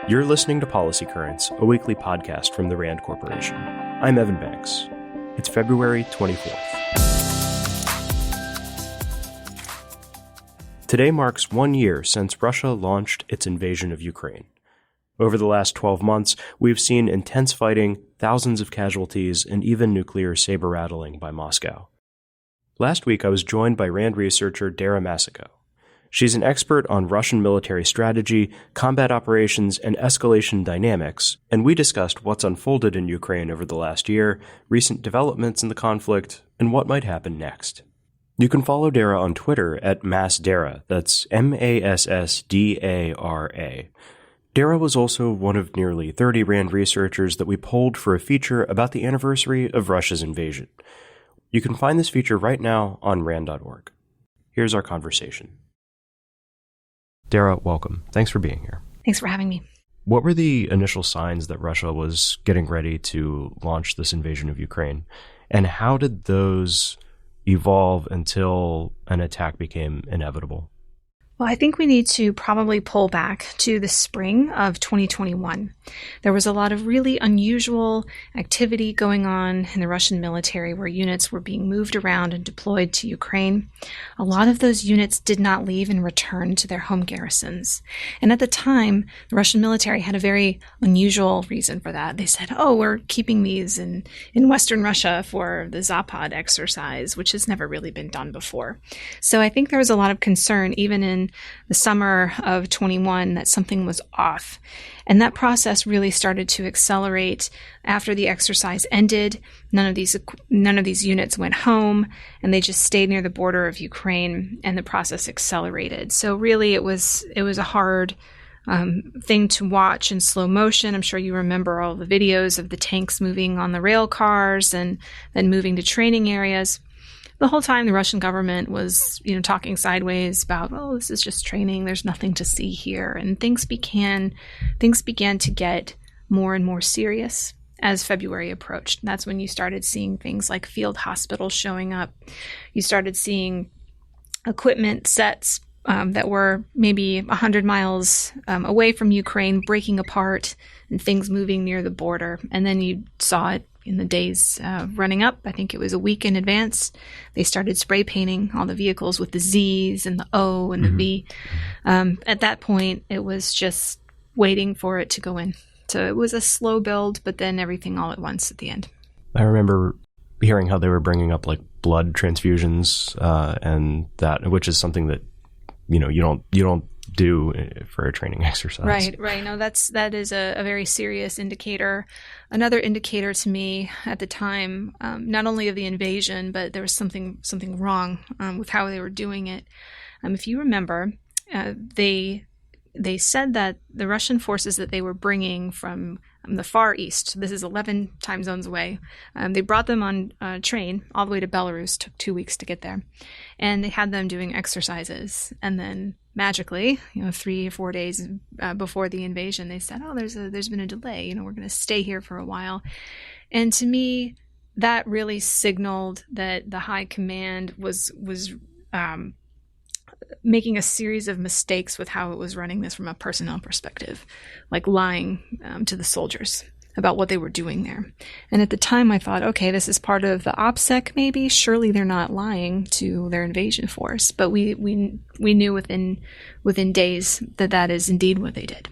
You're listening to Policy Currents, a weekly podcast from the RAND Corporation. I'm Evan Banks. It's February 24th. Today marks 1 year since Russia launched its invasion of Ukraine. Over the last 12 months, we've seen intense fighting, thousands of casualties, and even nuclear saber-rattling by Moscow. Last week, I was joined by RAND researcher Dara Massicot. She's an expert on Russian military strategy, combat operations, and escalation dynamics, and we discussed what's unfolded in Ukraine over the last year, recent developments in the conflict, and what might happen next. You can follow Dara on Twitter at MassDara, that's MassDara. Dara was also one of nearly 30 RAND researchers that we polled for a feature about the anniversary of Russia's invasion. You can find this feature right now on RAND.org. Here's our conversation. Dara, welcome. Thanks for being here. Thanks for having me. What were the initial signs that Russia was getting ready to launch this invasion of Ukraine? And how did those evolve until an attack became inevitable? Well, I think we need to probably pull back to the spring of 2021. There was a lot of really unusual activity going on in the Russian military where units were being moved around and deployed to Ukraine. A lot of those units did not leave and return to their home garrisons. And at the time, the Russian military had a very unusual reason for that. They said, we're keeping these in Western Russia for the Zapad exercise, which has never really been done before. So I think there was a lot of concern, even in the summer of 21, that something was off. And that process really started to accelerate after the exercise ended. None of these units went home, and they just stayed near the border of Ukraine, and the process accelerated. So really it was a hard thing to watch in slow motion. I'm sure you remember all the videos of the tanks moving on the rail cars and then moving to training areas. The whole time, the Russian government was, talking sideways about, this is just training. There's nothing to see here. And things began to get more and more serious as February approached. And that's when you started seeing things like field hospitals showing up. You started seeing equipment sets that were maybe 100 miles away from Ukraine breaking apart and things moving near the border. And then you saw it in the days running up. I think it was a week in advance. They started spray painting all the vehicles with the Z's and the O and the V. At that point, it was just waiting for it to go in. So it was a slow build, but then everything all at once at the end. I remember hearing how they were bringing up like blood transfusions and that, which is something that you don't do for a training exercise. Right. No, that is a very serious indicator. Another indicator to me at the time, not only of the invasion, but there was something wrong with how they were doing it. If you remember, they said that the Russian forces that they were bringing from the Far East, this is 11 time zones away, they brought them on a train all the way to Belarus, took 2 weeks to get there, and they had them doing exercises. And then magically, 3 or 4 days before the invasion, they said, there's been a delay, we're going to stay here for a while. And to me, that really signaled that the high command was making a series of mistakes with how it was running this from a personnel perspective, like lying to the soldiers about what they were doing there. And at the time I thought, okay, this is part of the OPSEC maybe. Surely they're not lying to their invasion force. But we knew within days that is indeed what they did.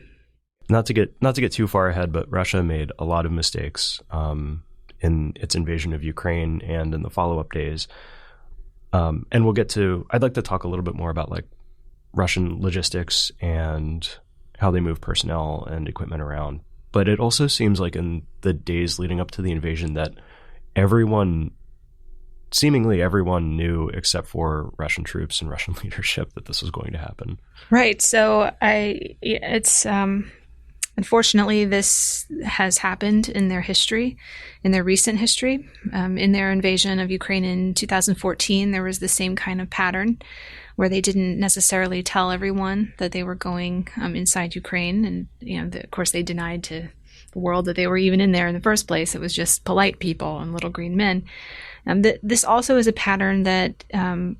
Not to get too far ahead, but Russia made a lot of mistakes in its invasion of Ukraine and in the follow-up days. And I'd like to talk a little bit more about like Russian logistics and how they move personnel and equipment around. But it also seems like in the days leading up to the invasion that seemingly everyone knew except for Russian troops and Russian leadership that this was going to happen. Right. So unfortunately, this has happened in their history, in their recent history. In their invasion of Ukraine in 2014, there was the same kind of pattern where they didn't necessarily tell everyone that they were going inside Ukraine. And, of course, they denied to the world that they were even in there in the first place. It was just polite people and little green men. This also is a pattern that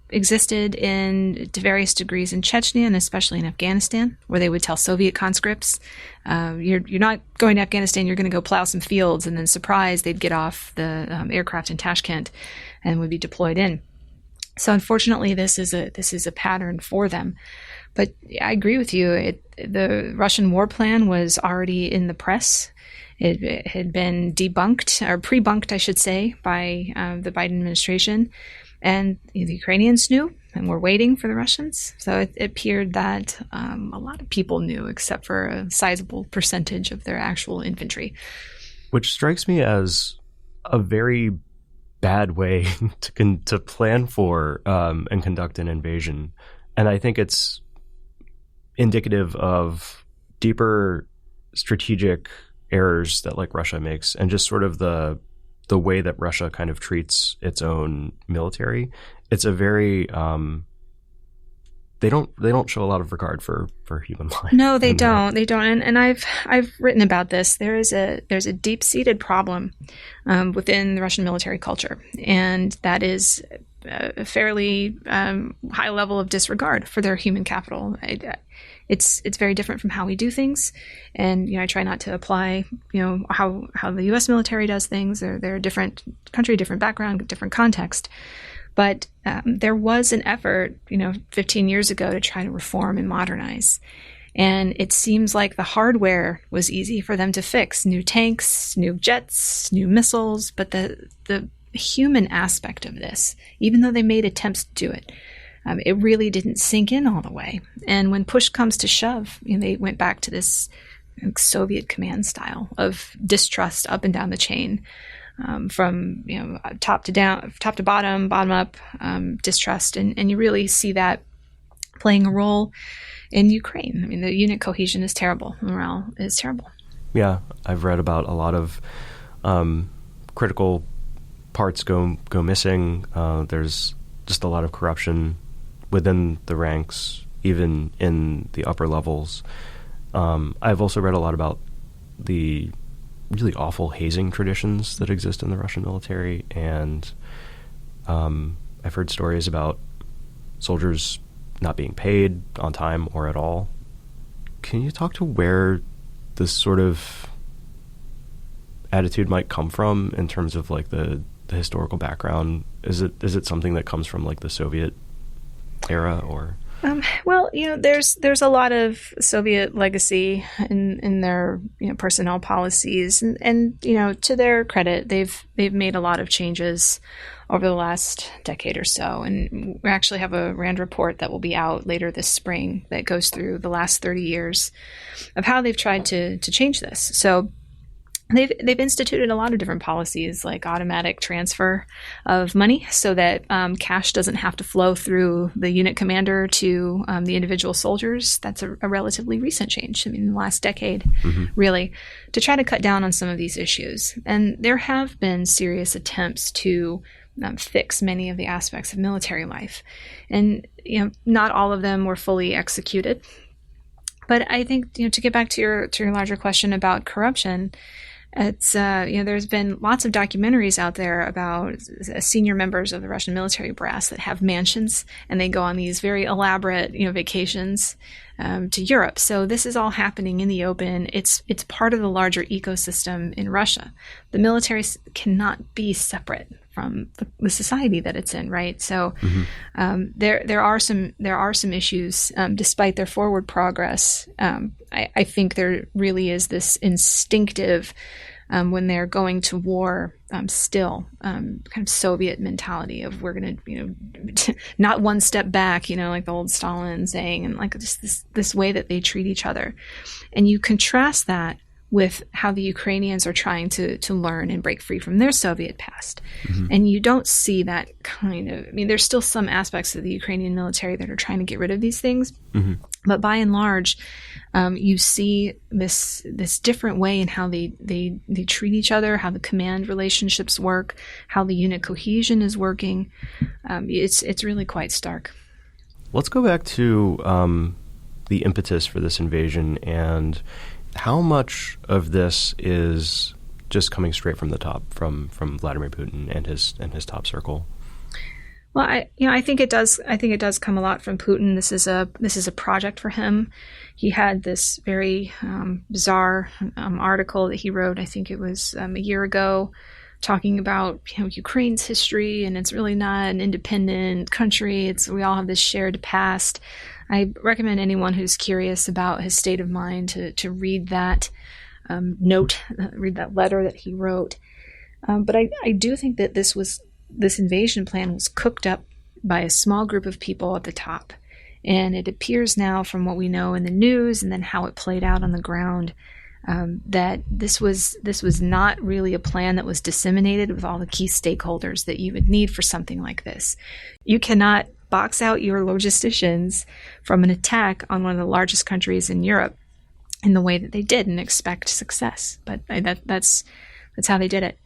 existed to various degrees in Chechnya and especially in Afghanistan, where they would tell Soviet conscripts, you're not going to Afghanistan, you're going to go plow some fields, and then surprise, they'd get off the aircraft in Tashkent and would be deployed in. So unfortunately, this is a pattern for them. But I agree with you. The Russian war plan was already in the press. It had been debunked, or pre-bunked, I should say, by the Biden administration. And the Ukrainians knew and were waiting for the Russians. So it appeared that a lot of people knew, except for a sizable percentage of their actual infantry. Which strikes me as a very bad way to plan for and conduct an invasion. And I think it's indicative of deeper strategic errors that like Russia makes, and just sort of the way that Russia kind of treats its own military. It's a very they don't show a lot of regard for human life. No, they don't. They don't. And I've written about this. There's a deep-seated problem within the Russian military culture, and that is a fairly high level of disregard for their human capital. It's very different from how we do things, and I try not to apply how the U.S. military does things. They're a different country, different background, different context. But there was an effort 15 years ago to try to reform and modernize, and it seems like the hardware was easy for them to fix: new tanks, new jets, new missiles. But the human aspect of this, even though they made attempts to do it, it really didn't sink in all the way. And when push comes to shove, they went back to this Soviet command style of distrust up and down the chain, from top to bottom up, distrust, and you really see that playing a role in Ukraine. I mean, the unit cohesion is terrible. Morale is terrible. Yeah, I've read about a lot of critical parts go missing. There's just a lot of corruption within the ranks, even in the upper levels. I've also read a lot about the really awful hazing traditions that exist in the Russian military, and I've heard stories about soldiers not being paid on time or at all. Can you talk to where this sort of attitude might come from in terms of like the historical background? Is it something that comes from like the Soviet era, or? Well, there's a lot of Soviet legacy in their personnel policies, and to their credit, they've made a lot of changes over the last decade or so. And we actually have a RAND report that will be out later this spring that goes through the last 30 years of how they've tried to change this. So they've instituted a lot of different policies, like automatic transfer of money, so that cash doesn't have to flow through the unit commander to the individual soldiers. That's a relatively recent change. I mean, in the last decade, really, to try to cut down on some of these issues. And there have been serious attempts to fix many of the aspects of military life, and not all of them were fully executed. But I think to get back to your larger question about corruption, it's there's been lots of documentaries out there about senior members of the Russian military brass that have mansions, and they go on these very elaborate vacations to Europe. So this is all happening in the open. It's part of the larger ecosystem in Russia. The military cannot be separate from the society that it's in, right? So there are some issues, despite their forward progress. I think there really is this instinctive, when they're going to war, still kind of Soviet mentality of we're going to not one step back, like the old Stalin saying, and like just this way that they treat each other. And you contrast that with how the Ukrainians are trying to learn and break free from their Soviet past. And you don't see that kind of, there's still some aspects of the Ukrainian military that are trying to get rid of these things. But by and large, you see this different way in how they treat each other, how the command relationships work, how the unit cohesion is working. It's really quite stark. Let's go back to the impetus for this invasion and How much of this is just coming straight from the top, from Vladimir Putin and his top circle? Well, I think it does. I think it does come a lot from Putin. This is a project for him. He had this very bizarre article that he wrote. I think it was a year ago, talking about Ukraine's history, and it's really not an independent country. We all have this shared past. I recommend anyone who's curious about his state of mind to read that read that letter that he wrote. But I do think that this invasion plan was cooked up by a small group of people at the top. And it appears now, from what we know in the news and then how it played out on the ground, that this was not really a plan that was disseminated with all the key stakeholders that you would need for something like this. You cannot box out your logisticians from an attack on one of the largest countries in Europe in the way that they did and expect success. But that's how they did it.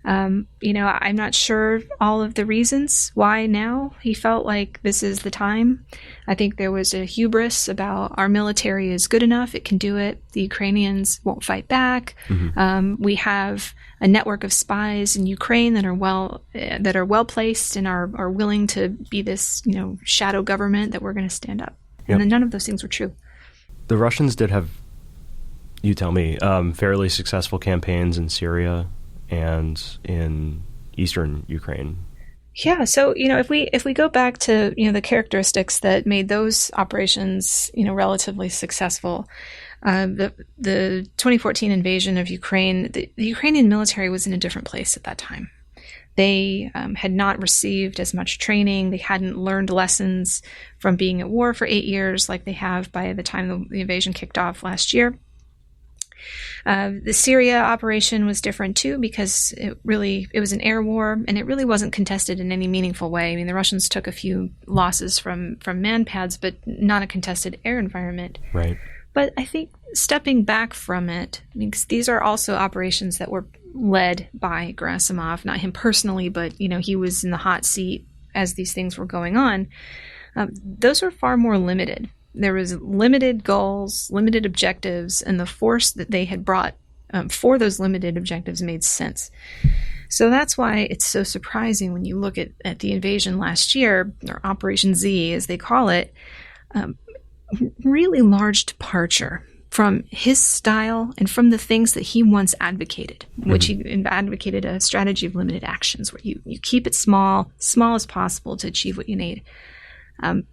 I'm not sure all of the reasons why now he felt like this is the time. I think there was a hubris about our military is good enough, it can do it. The Ukrainians won't fight back. Mm-hmm. We have a network of spies in Ukraine that are well placed and are willing to be this shadow government that we're going to stand up. Yep. And then none of those things were true. The Russians did have, you tell me, fairly successful campaigns in Syria and in eastern Ukraine. Yeah, so if we go back to the characteristics that made those operations relatively successful, the 2014 invasion of Ukraine, the Ukrainian military was in a different place at that time. They had not received as much training. They hadn't learned lessons from being at war for 8 years like they have by the time the invasion kicked off last year. The Syria operation was different too, because it was an air war, and it really wasn't contested in any meaningful way. I mean, the Russians took a few losses from man pads, but not a contested air environment. Right. But I think stepping back from it, because these are also operations that were led by Gerasimov, not him personally, but he was in the hot seat as these things were going on. Those were far more limited. There was limited goals, limited objectives, and the force that they had brought for those limited objectives made sense. So that's why it's so surprising when you look at the invasion last year, or Operation Z, as they call it, really large departure from his style and from the things that he once advocated, which he advocated a strategy of limited actions, where you keep it small as possible to achieve what you need. I'm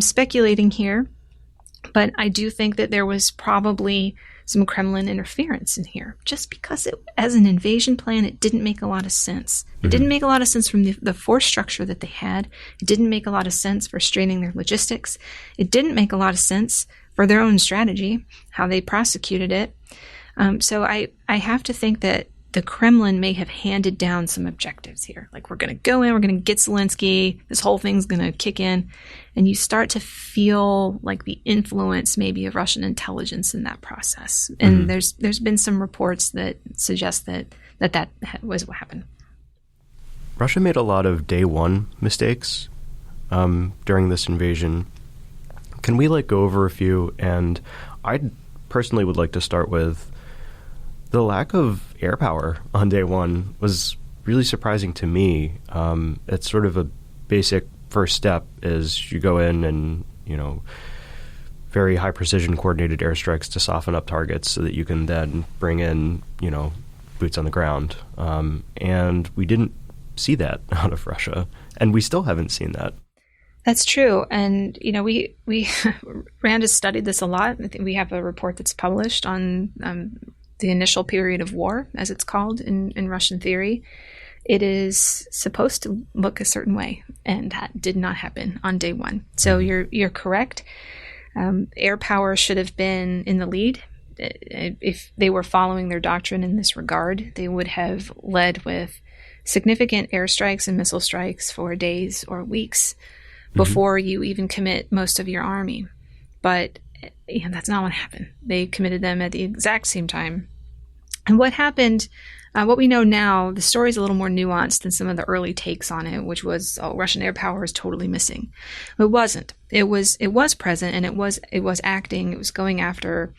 speculating here, but I do think that there was probably some Kremlin interference in here, just because as an invasion plan, it didn't make a lot of sense. It didn't make a lot of sense from the force structure that they had. It didn't make a lot of sense for straining their logistics. It didn't make a lot of sense for their own strategy, how they prosecuted it. So I have to think that the Kremlin may have handed down some objectives here. Like, we're going to go in, we're going to get Zelensky, this whole thing's going to kick in. And you start to feel like the influence maybe of Russian intelligence in that process. And there's been some reports that suggest that was what happened. Russia made a lot of day one mistakes during this invasion. Can we go over a few? And I personally would like to start with the lack of air power on day one was really surprising to me. It's sort of a basic first step is you go in and, very high precision coordinated airstrikes to soften up targets so that you can then bring in, boots on the ground. And we didn't see that out of Russia, and we still haven't seen that. That's true. And, we RAND has studied this a lot. I think we have a report that's published on the initial period of war, as it's called in Russian theory. It is supposed to look a certain way, and that did not happen on day one. So you're correct. Air power should have been in the lead. If they were following their doctrine in this regard, they would have led with significant airstrikes and missile strikes for days or weeks before you even commit most of your army. But that's not what happened. They committed them at the exact same time. And what happened, what we know now, the story is a little more nuanced than some of the early takes on it, which was, Russian air power is totally missing. It wasn't. it was present, and it was acting. It was going after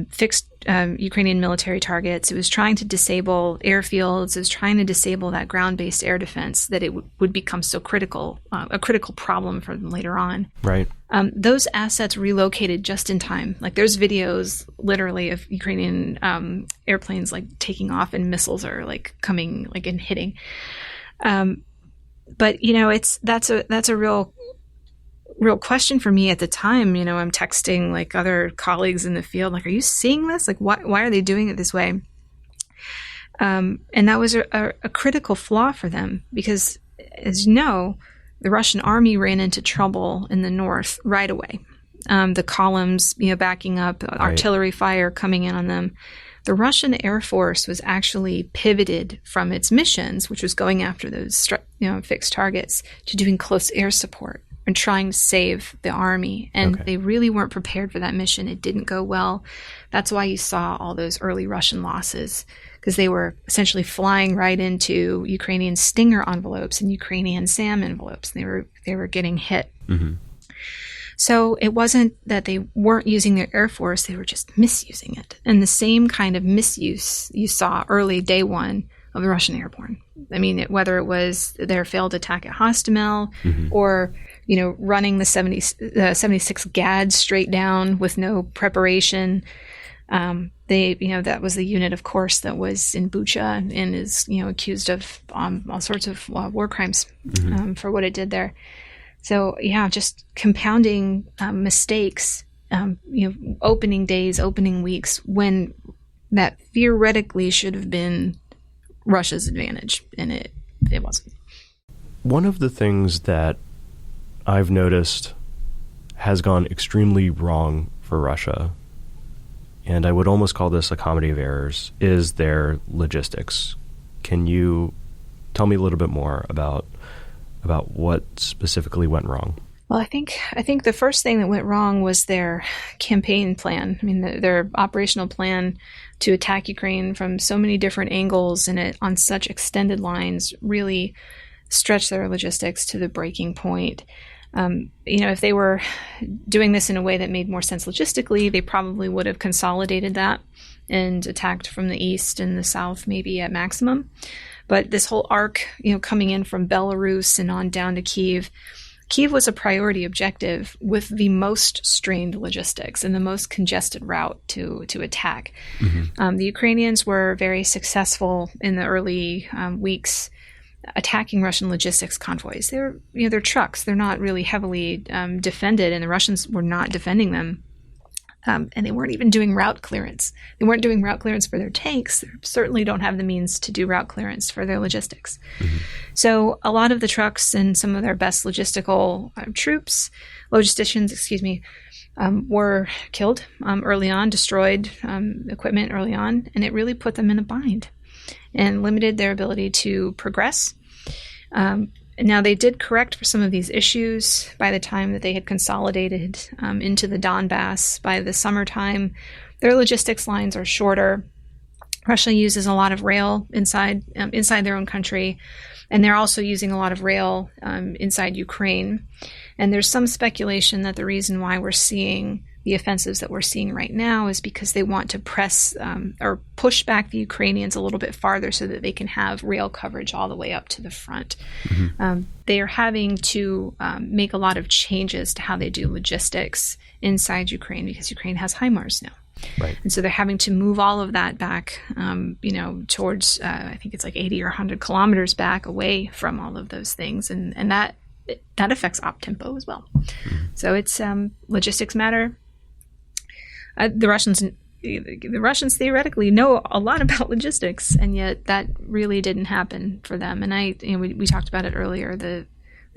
fixed Ukrainian military targets. It was trying to disable airfields. It was trying to disable that ground-based air defense that it would become so critical, a critical problem for them later on. Right. Those assets relocated just in time. Like, there's videos literally of Ukrainian airplanes like taking off and missiles are like coming like and hitting. But that's a real question for me at the time. I'm texting like other colleagues in the field, like, are you seeing this? Like, why are they doing it this way? And that was a critical flaw for them because, as you know, the Russian army ran into trouble in the north right away. The columns, backing up, artillery fire coming in on them. The Russian Air Force was actually pivoted from its missions, which was going after those fixed targets, to doing close air support and trying to save the army. And they really weren't prepared for that mission. It didn't go well. That's why you saw all those early Russian losses, because they were essentially flying right into Ukrainian Stinger envelopes and Ukrainian SAM envelopes. They were getting hit. Mm-hmm. So it wasn't that they weren't using their Air Force, they were just misusing it. And the same kind of misuse you saw early day one of the Russian airborne. I mean, whether it was their failed attack at Hostomel, mm-hmm. or, running the 76 GAD straight down with no preparation. That was the unit, of course, that was in Bucha and is, accused of all sorts of war crimes, mm-hmm. For what it did there. So, just compounding mistakes, opening days, opening weeks, when that theoretically should have been Russia's advantage, and it wasn't. One of the things that I've noticed has gone extremely wrong for Russia, and I would almost call this a comedy of errors, is their logistics. Can you tell me a little bit more about what specifically went wrong? Well, I think the first thing that went wrong was their campaign plan. I mean, their operational plan to attack Ukraine from so many different angles and on such extended lines really stretched their logistics to the breaking point. If they were doing this in a way that made more sense logistically, they probably would have consolidated that and attacked from the east and the south, maybe at maximum. But this whole arc, coming in from Belarus and on down to Kyiv was a priority objective with the most strained logistics and the most congested route to attack. Mm-hmm. The Ukrainians were very successful in the early weeks attacking Russian logistics convoys. They're trucks. They're not really heavily defended, and the Russians were not defending them. And they weren't even doing route clearance. They weren't doing route clearance for their tanks. They certainly don't have the means to do route clearance for their logistics. Mm-hmm. So a lot of the trucks and some of their best logisticians, were killed early on, destroyed equipment early on, and it really put them in a bind and limited their ability to progress. Now, they did correct for some of these issues by the time that they had consolidated into the Donbass. By the summertime, their logistics lines are shorter. Russia uses a lot of rail inside their own country, and they're also using a lot of rail inside Ukraine. And there's some speculation that the reason why we're seeing the offensives that we're seeing right now is because they want to press or push back the Ukrainians a little bit farther so that they can have rail coverage all the way up to the front. Mm-hmm. They are having to make a lot of changes to how they do logistics inside Ukraine because Ukraine has HIMARS now. Right. And so they're having to move all of that back, towards, I think it's like 80 or 100 kilometers back away from all of those things. And that affects op tempo as well. Mm-hmm. So it's logistics matter. The Russians theoretically know a lot about logistics, and yet that really didn't happen for them. And we talked about it earlier, the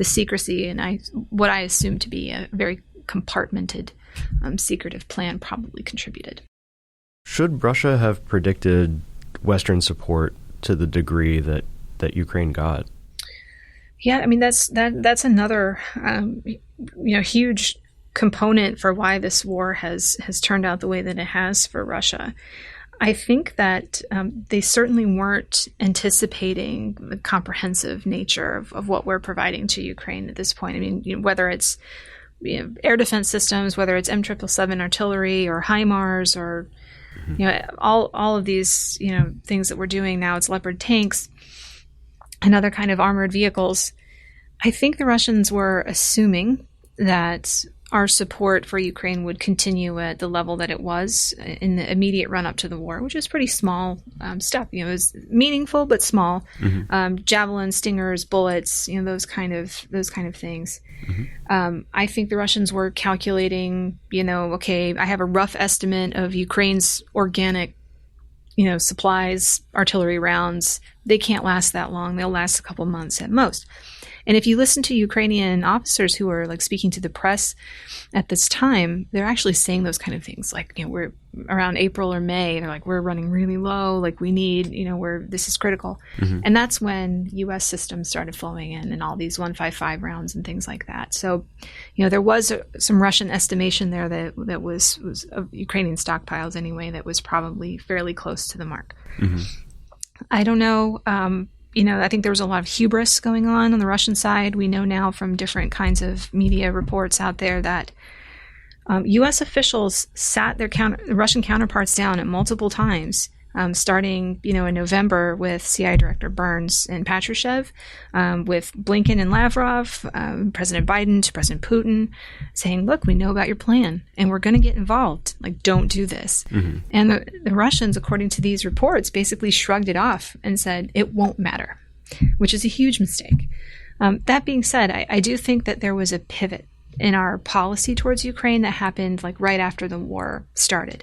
secrecy and what I assume to be a very compartmented, secretive plan probably contributed. Should Russia have predicted Western support to the degree that Ukraine got? Yeah, I mean that's another huge component for why this war has turned out the way that it has for Russia. I think that they certainly weren't anticipating the comprehensive nature of what we're providing to Ukraine at this point. I mean, whether it's air defense systems, whether it's M777 artillery or HIMARS or all of these things that we're doing now. It's Leopard tanks and other kind of armored vehicles. I think the Russians were assuming that our support for Ukraine would continue at the level that it was in the immediate run-up to the war, which is pretty small stuff. It was meaningful but small. Javelins, stingers, bullets, those kind of things. I think the Russians were calculating, okay, I have a rough estimate of Ukraine's organic, supplies, artillery rounds. They can't last that long. They'll last a couple months at most. And if you listen to Ukrainian officers who are speaking to the press at this time, they're actually saying those kind of things. We're around April or May. They're we're running really low. We need, this is critical. And that's when U.S. systems started flowing in and all these 155 rounds and things like that. So, there was some Russian estimation there that was of Ukrainian stockpiles anyway, that was probably fairly close to the mark. I don't know. I think there was a lot of hubris going on the Russian side. We know now from different kinds of media reports out there that U.S. officials sat their Russian counterparts down at multiple times, starting, in November with CIA Director Burns and Patrushev, with Blinken and Lavrov, President Biden to President Putin, saying, look, we know about your plan and we're going to get involved. Don't do this. And the Russians, according to these reports, basically shrugged it off and said, it won't matter, which is a huge mistake. That being said, I do think that there was a pivot in our policy towards Ukraine that happened right after the war started.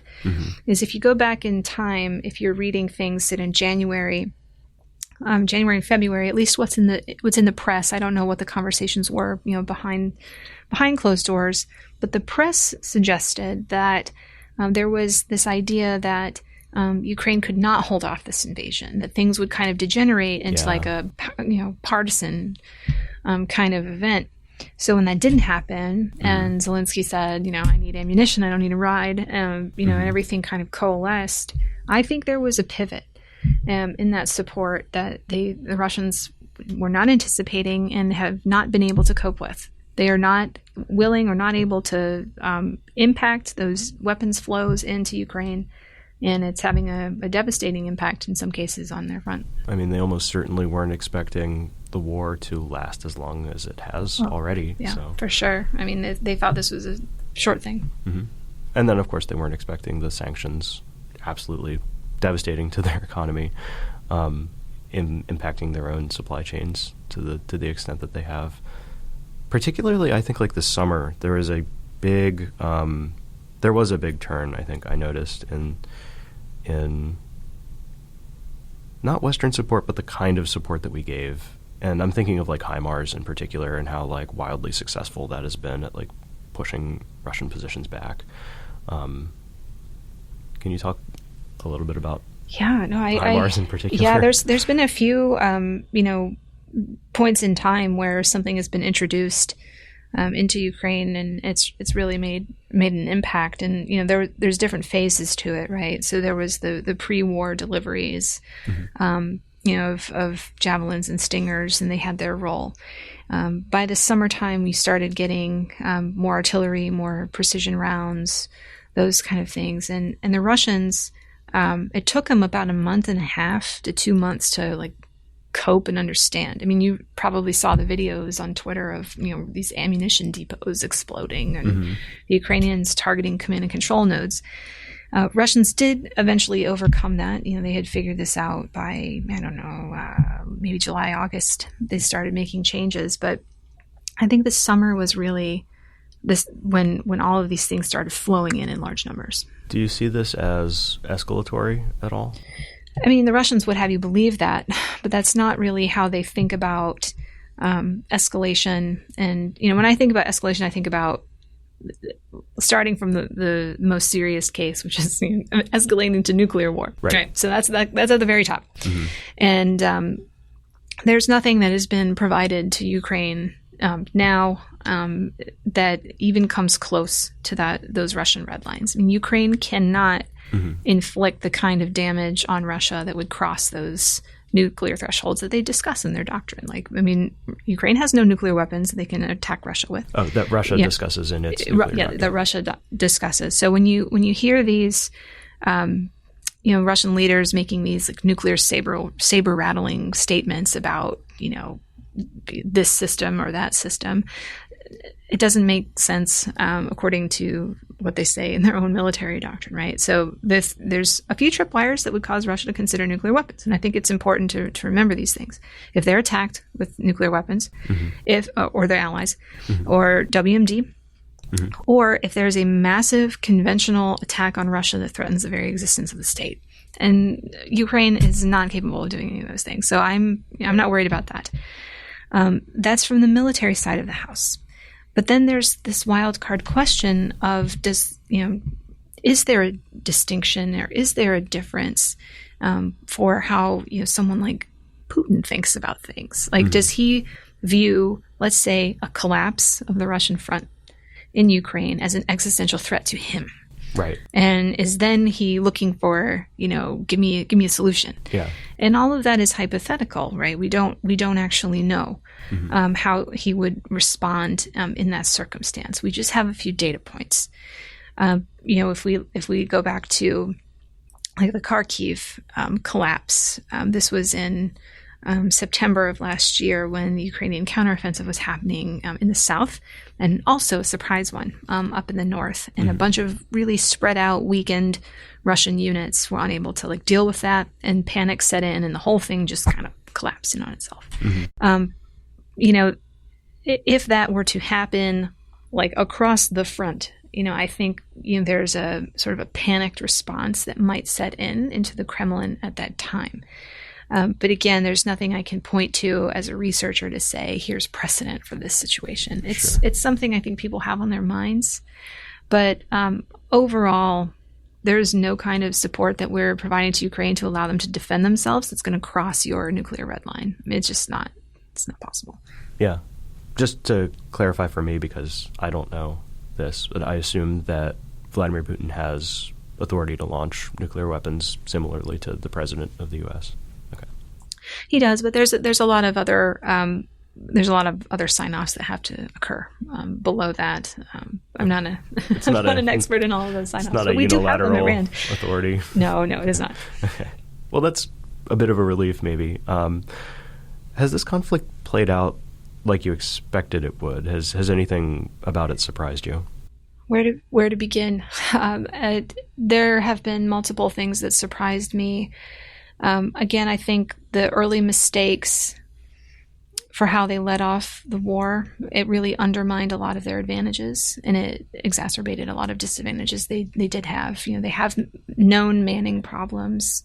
Is if you go back in time, if you're reading things that in January and February, at least what's in the press, I don't know what the conversations were, behind closed doors, but the press suggested that there was this idea that Ukraine could not hold off this invasion, that things would kind of degenerate into a partisan kind of event. So when that didn't happen, and Zelensky said, I need ammunition, I don't need a ride, and everything kind of coalesced, I think there was a pivot in that support that the Russians were not anticipating and have not been able to cope with. They are not willing or not able to impact those weapons flows into Ukraine, and it's having a devastating impact in some cases on their front. I mean, they almost certainly weren't expecting the war to last as long as it has already. Yeah, so. For sure. I mean, they thought this was a short thing. And then, of course, they weren't expecting the sanctions, absolutely devastating to their economy, impacting their own supply chains to the extent that they have. Particularly, I think, this summer, there was a big turn, I think I noticed, in not Western support, but the kind of support that we gave. And I'm thinking of HIMARS in particular and how wildly successful that has been at pushing Russian positions back. Can you talk a little bit about HIMARS in particular? Yeah, there's been a few points in time where something has been introduced into Ukraine, and it's really made an impact. And there's different phases to it, right? So there was the pre-war deliveries, of javelins and stingers, and they had their role. By the summertime, we started getting more artillery, more precision rounds, those kind of things. And the Russians, it took them about a month and a half to 2 months to cope and understand. I mean, you probably saw the videos on Twitter of these ammunition depots exploding and the Ukrainians targeting command and control nodes. Russians did eventually overcome that. They had figured this out by, maybe July, August. They started making changes. But I think the summer was really when all of these things started flowing in large numbers. Do you see this as escalatory at all? I mean, the Russians would have you believe that, but that's not really how they think about escalation. And, when I think about escalation, I think about starting from the most serious case, which is escalating to nuclear war. Right. So that's at the very top. And there's nothing that has been provided to Ukraine now that even comes close to those Russian red lines. I mean, Ukraine cannot inflict the kind of damage on Russia that would cross those nuclear thresholds that they discuss in their doctrine. Like, I mean, Ukraine has no nuclear weapons they can attack Russia with. Oh, that Russia discusses in its nuclear doctrine. That Russia discusses. So when you hear these, Russian leaders making these like nuclear saber rattling statements about, this system or that system, it doesn't make sense according to what they say in their own military doctrine, right? So there's a few tripwires that would cause Russia to consider nuclear weapons, and I think it's important to remember these things. If they're attacked with nuclear weapons, or their allies, or WMD, or if there's a massive conventional attack on Russia that threatens the very existence of the state, and Ukraine is not capable of doing any of those things, so I'm not worried about that. That's from the military side of the house. But then there's this wild card question of is there a distinction or is there a difference for how someone like Putin thinks about things? Like, does he view, let's say, a collapse of the Russian front in Ukraine as an existential threat to him? Right. And is then he looking for, give me a solution? Yeah. And all of that is hypothetical, right? We don't actually know how he would respond in that circumstance. We just have a few data points. If we go back to like the Kharkiv collapse, this was in September of last year when the Ukrainian counteroffensive was happening in the south, and also a surprise one up in the north. And a bunch of really spread out, weakened Russian units were unable to deal with that, and panic set in, and the whole thing just kind of collapsed in on itself. If that were to happen across the front, I think there's a sort of a panicked response that might set into the Kremlin at that time. But again, there's nothing I can point to as a researcher to say, here's precedent for this situation. It's something I think people have on their minds. But overall, there's no kind of support that we're providing to Ukraine to allow them to defend themselves that's going to cross your nuclear red line. I mean, it's not possible. Yeah. Just to clarify for me, because I don't know this, but I assume that Vladimir Putin has authority to launch nuclear weapons similarly to the president of the U.S. He does, but there's a lot of other sign-offs that have to occur below that. I'm not an expert in all of those sign-offs. It's not a unilateral authority. No, it is not. Okay. Well, that's a bit of a relief, maybe. Has this conflict played out like you expected it would? Has anything about it surprised you? Where to begin? There have been multiple things that surprised me. Again, I think the early mistakes for how they led off the war, it really undermined a lot of their advantages, and it exacerbated a lot of disadvantages they did have. They have known manning problems.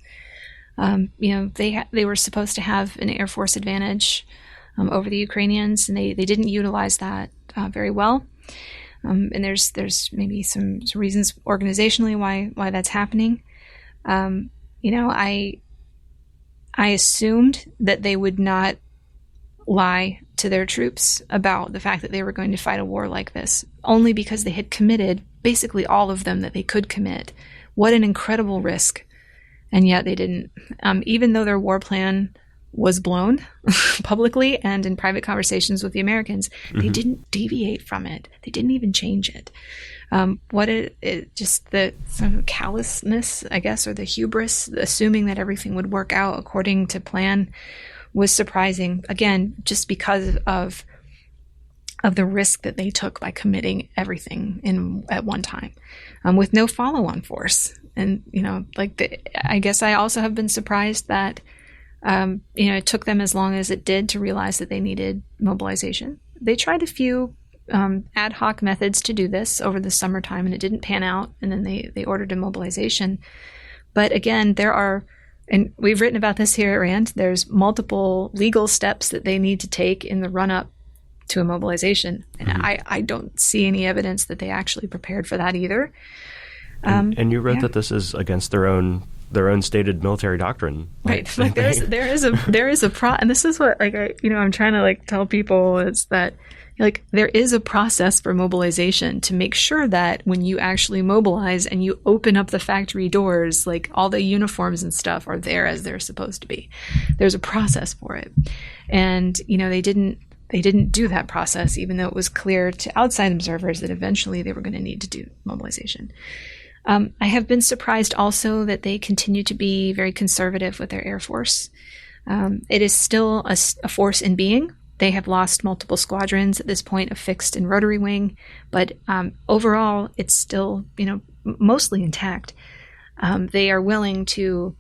They were supposed to have an Air Force advantage over the Ukrainians, and they didn't utilize that very well. And there's maybe some reasons organizationally why that's happening. I assumed that they would not lie to their troops about the fact that they were going to fight a war like this, only because they had committed basically all of them that they could commit. What an incredible risk. And yet they didn't. Even though their war plan was blown publicly and in private conversations with the Americans, they didn't deviate from it. They didn't even change it. Just the sort of callousness, I guess, or the hubris, assuming that everything would work out according to plan, was surprising. Again, just because of the risk that they took by committing everything at one time, with no follow-on force. And I guess I also have been surprised that it took them as long as it did to realize that they needed mobilization. They tried a few ad hoc methods to do this over the summertime, and it didn't pan out, and then they ordered a mobilization. But again, and we've written about this here at RAND, there's multiple legal steps that they need to take in the run-up to a mobilization. And I don't see any evidence that they actually prepared for that either. And you wrote that this is against their own stated military doctrine. Right. There is a and this is what I'm trying to tell people, is that Like, there is a process for mobilization to make sure that when you actually mobilize and you open up the factory doors, like, all the uniforms and stuff are there as they're supposed to be. There's a process for it. And, they didn't do that process, even though it was clear to outside observers that eventually they were going to need to do mobilization. I have been surprised also that they continue to be very conservative with their Air Force. It is still a force in being. They have lost multiple squadrons at this point of fixed and rotary wing, but overall, it's still, mostly intact. They are willing to,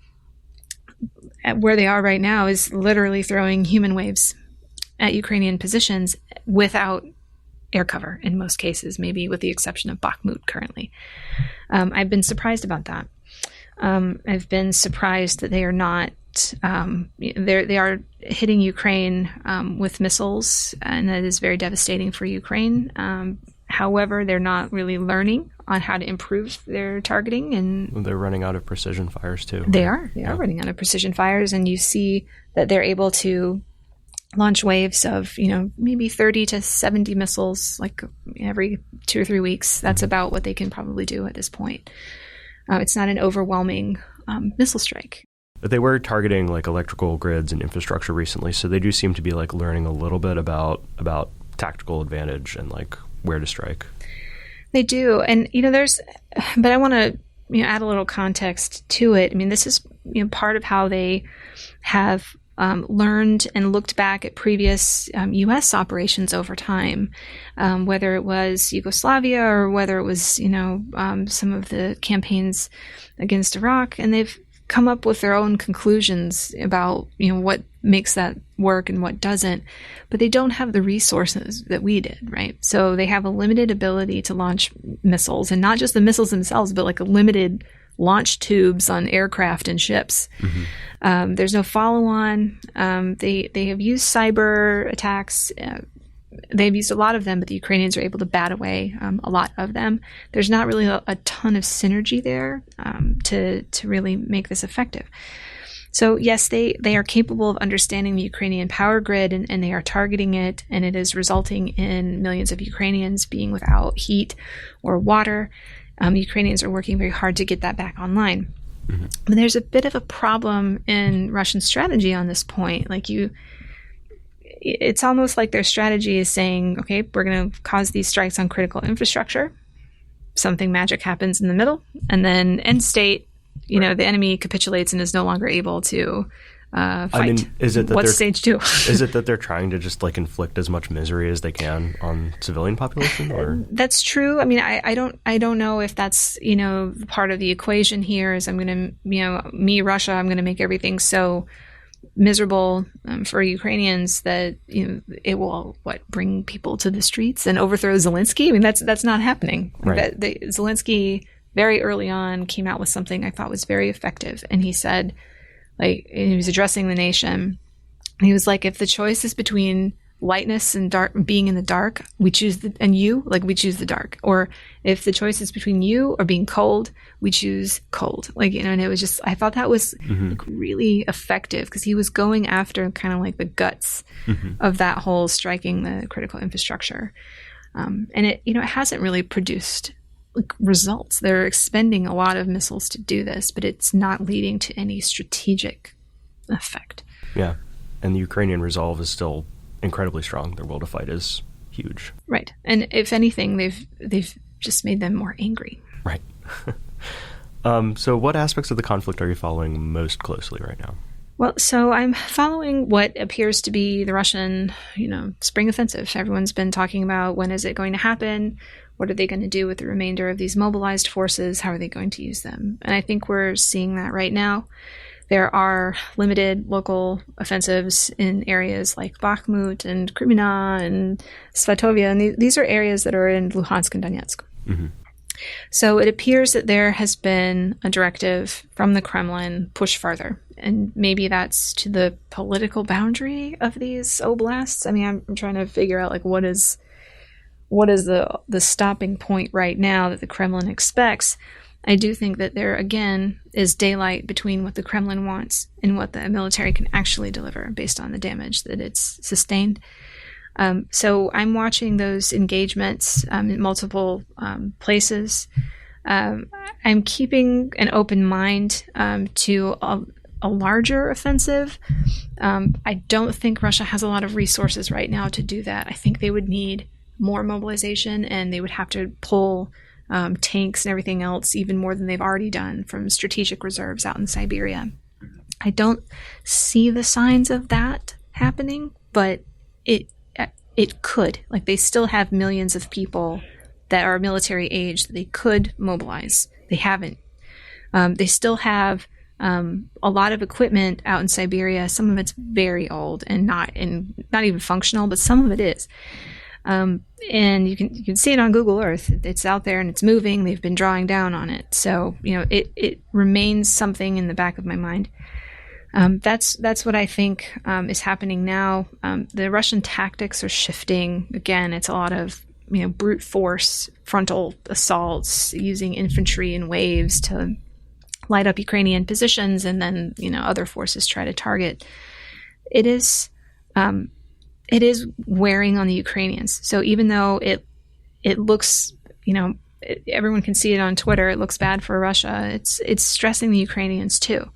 where they are right now is literally throwing human waves at Ukrainian positions without air cover in most cases, maybe with the exception of Bakhmut currently. I've been surprised about that. I've been surprised that they are not, they are hitting Ukraine with missiles, and that is very devastating for Ukraine. However, they're not really learning on how to improve their targeting, and they're running out of precision fires too. They are running out of precision fires, and you see that they're able to launch waves of, maybe 30 to 70 missiles, like every 2 or 3 weeks. That's about what they can probably do at this point. It's not an overwhelming missile strike. But they were targeting like electrical grids and infrastructure recently, so they do seem to be like learning a little bit about tactical advantage and like where to strike. They do, and but I want to add a little context to it. I mean, this is part of how they have learned and looked back at previous U.S. operations over time, whether it was Yugoslavia or whether it was, some of the campaigns against Iraq. And they've come up with their own conclusions about, what makes that work and what doesn't. But they don't have the resources that we did, right? So they have a limited ability to launch missiles, and not just the missiles themselves, but like a limited launch tubes on aircraft and ships. Mm-hmm. There's no follow-on. They have used cyber attacks. They've used a lot of them, but the Ukrainians are able to bat away a lot of them. There's not really a ton of synergy there to really make this effective. So yes, they are capable of understanding the Ukrainian power grid, and they are targeting it, and it is resulting in millions of Ukrainians being without heat or water. The Ukrainians are working very hard to get that back online. Mm-hmm. But there's a bit of a problem in Russian strategy on this point. It's almost like their strategy is saying, okay, we're going to cause these strikes on critical infrastructure. Something magic happens in the middle, and then end state, the enemy capitulates and is no longer able to fight. I mean, is it that what's stage 2? Is it that they're trying to just like inflict as much misery as they can on civilian population? Or that's true. I mean, I don't know if that's part of the equation here. Is I'm going to Russia, I'm going to make everything so miserable for Ukrainians that it will bring people to the streets and overthrow Zelensky. I mean, that's not happening. Right. Zelensky very early on came out with something I thought was very effective, and he said, he was addressing the nation. He was like, if the choice is between lightness and dark, being in the dark, we choose we choose the dark. Or if the choice is between you or being cold, we choose cold. And it was just, I thought that was really effective, because he was going after kind of like the guts of that whole striking the critical infrastructure. And it hasn't really produced results. They're expending a lot of missiles to do this, but it's not leading to any strategic effect. Yeah. And the Ukrainian resolve is still incredibly strong. Their will to fight is huge. Right. And if anything, they've just made them more angry. Right. So what aspects of the conflict are you following most closely right now? Well, so I'm following what appears to be the Russian, spring offensive. Everyone's been talking about, when is it going to happen? What are they going to do with the remainder of these mobilized forces? How are they going to use them? And I think we're seeing that right now. There are limited local offensives in areas like Bakhmut and Krymina and Svatovia, and these are areas that are in Luhansk and Donetsk. Mm-hmm. So it appears that there has been a directive from the Kremlin, push further. And maybe that's to the political boundary of these oblasts. I mean, I'm trying to figure out what is the stopping point right now that the Kremlin expects. I do think that there, again, is daylight between what the Kremlin wants and what the military can actually deliver based on the damage that it's sustained. So I'm watching those engagements in multiple places. I'm keeping an open mind to a larger offensive. I don't think Russia has a lot of resources right now to do that. I think they would need more mobilization, and they would have to pull tanks and everything else even more than they've already done from strategic reserves out in Siberia. I don't see the signs of that happening, but it could. Like, they still have millions of people that are military age that they could mobilize. They haven't. They still have a lot of equipment out in Siberia. Some of it's very old and not even functional, but some of it is. And you can see it on Google Earth. It's out there and it's moving. They've been drawing down on it. So, it remains something in the back of my mind. That's what I think is happening now. The Russian tactics are shifting. Again, it's a lot of brute force, frontal assaults, using infantry in waves to light up Ukrainian positions, and then other forces try to target. It is wearing on the Ukrainians. So even though it looks, everyone can see it on Twitter, it looks bad for Russia. It's stressing the Ukrainians too.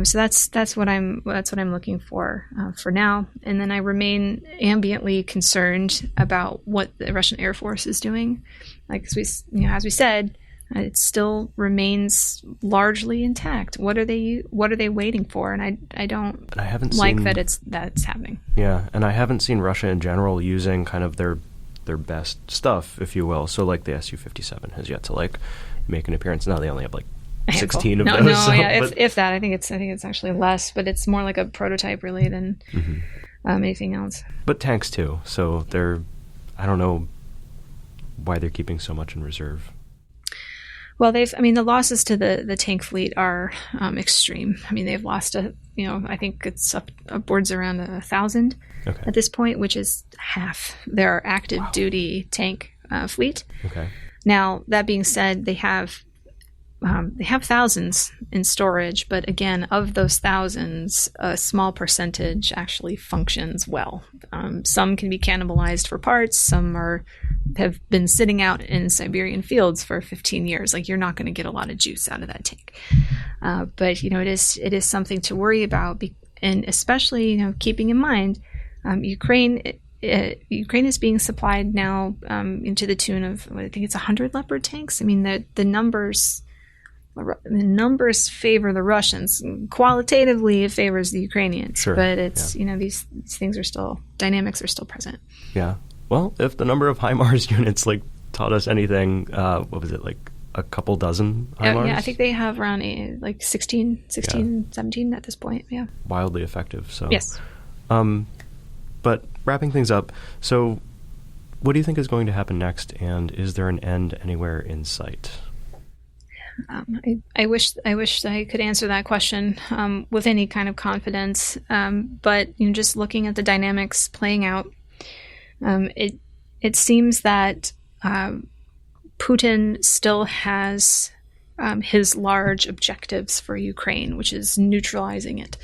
So that's what I'm looking for now. And then I remain ambiently concerned about what the Russian Air Force is doing. Like, as we said, it still remains largely intact. What are they waiting for? And I haven't like seen that's happening. Yeah, and I haven't seen Russia in general using kind of their best stuff, if you will. So like the Su-57 has yet to make an appearance. Now they only have 16 of those. No, yeah, if that, I think it's actually less, but it's more like a prototype really than anything else. But tanks too. So I don't know why they're keeping so much in reserve. Well, the losses to the tank fleet are extreme. I mean, they've lost I think it's upwards around 1,000 at this point, which is half their active duty tank fleet. Okay. Now, that being said, they have thousands in storage, but again, of those thousands, a small percentage actually functions well. Some can be cannibalized for parts. Some have been sitting out in Siberian fields for 15 years. Like, you're not going to get a lot of juice out of that tank. But it is something to worry about, and especially keeping in mind Ukraine is being supplied now into the tune of, I think it's 100 Leopard tanks. I mean, the numbers favor the Russians. Qualitatively, it favors the Ukrainians. Sure. But it's these things dynamics are still present. Yeah. Well, if the number of HIMARS units taught us anything, what was it, a couple dozen HIMARS? Yeah, I think they have around 16, 17 at this point. Yeah. Wildly effective. So yes. But wrapping things up, so what do you think is going to happen next, and is there an end anywhere in sight? I wish I could answer that question with any kind of confidence. But just looking at the dynamics playing out, it seems that Putin still has his large objectives for Ukraine, which is neutralizing it.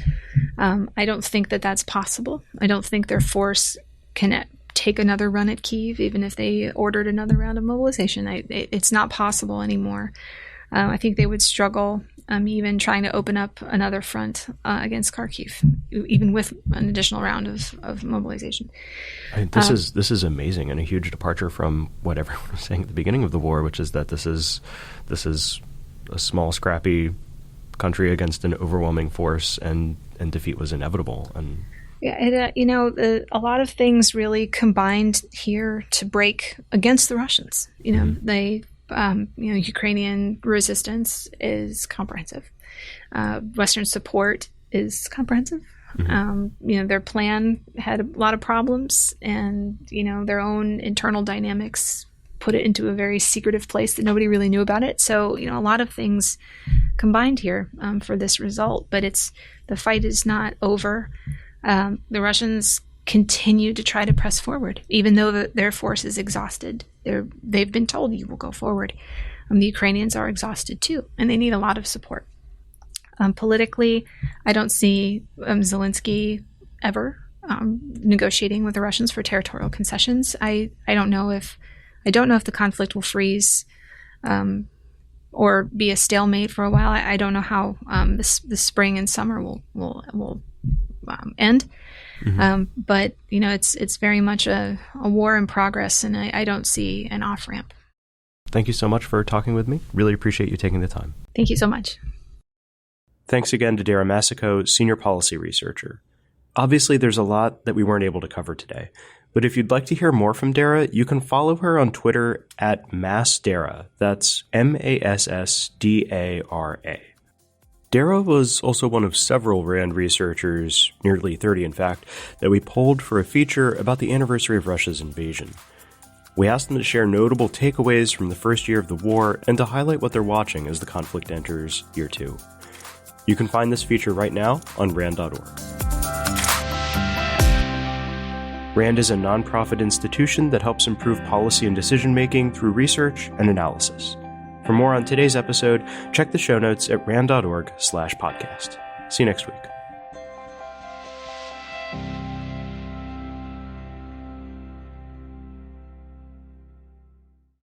I don't think that that's possible. I don't think their force can take another run at Kyiv, even if they ordered another round of mobilization. It's not possible anymore. I think they would struggle even trying to open up another front against Kharkiv, even with an additional round of mobilization. This is amazing, and a huge departure from what everyone was saying at the beginning of the war, which is that this is a small, scrappy country against an overwhelming force, and defeat was inevitable. And yeah, a lot of things really combined here to break against the Russians. They. Ukrainian resistance is comprehensive. Western support is comprehensive. Their plan had a lot of problems, and their own internal dynamics put it into a very secretive place that nobody really knew about it. So a lot of things combined here for this result. But the fight is not over. The Russians continue to try to press forward, even though their force is exhausted. They've been told you will go forward. The Ukrainians are exhausted too, and they need a lot of support. Politically, I don't see Zelensky ever negotiating with the Russians for territorial concessions. I don't know if the conflict will freeze or be a stalemate for a while. I don't know how the spring and summer will end. Mm-hmm. But it's very much a war in progress, and I don't see an off ramp. Thank you so much for talking with me. Really appreciate you taking the time. Thank you so much. Thanks again to Dara Massicot, Senior Policy Researcher. Obviously, there's a lot that we weren't able to cover today, but if you'd like to hear more from Dara, you can follow her on Twitter at MassDara. That's MassDara. Dara was also one of several RAND researchers, nearly 30 in fact, that we polled for a feature about the anniversary of Russia's invasion. We asked them to share notable takeaways from the first year of the war and to highlight what they're watching as the conflict enters year 2. You can find this feature right now on RAND.org. RAND is a nonprofit institution that helps improve policy and decision-making through research and analysis. For more on today's episode, check the show notes at rand.org/podcast. See you next week.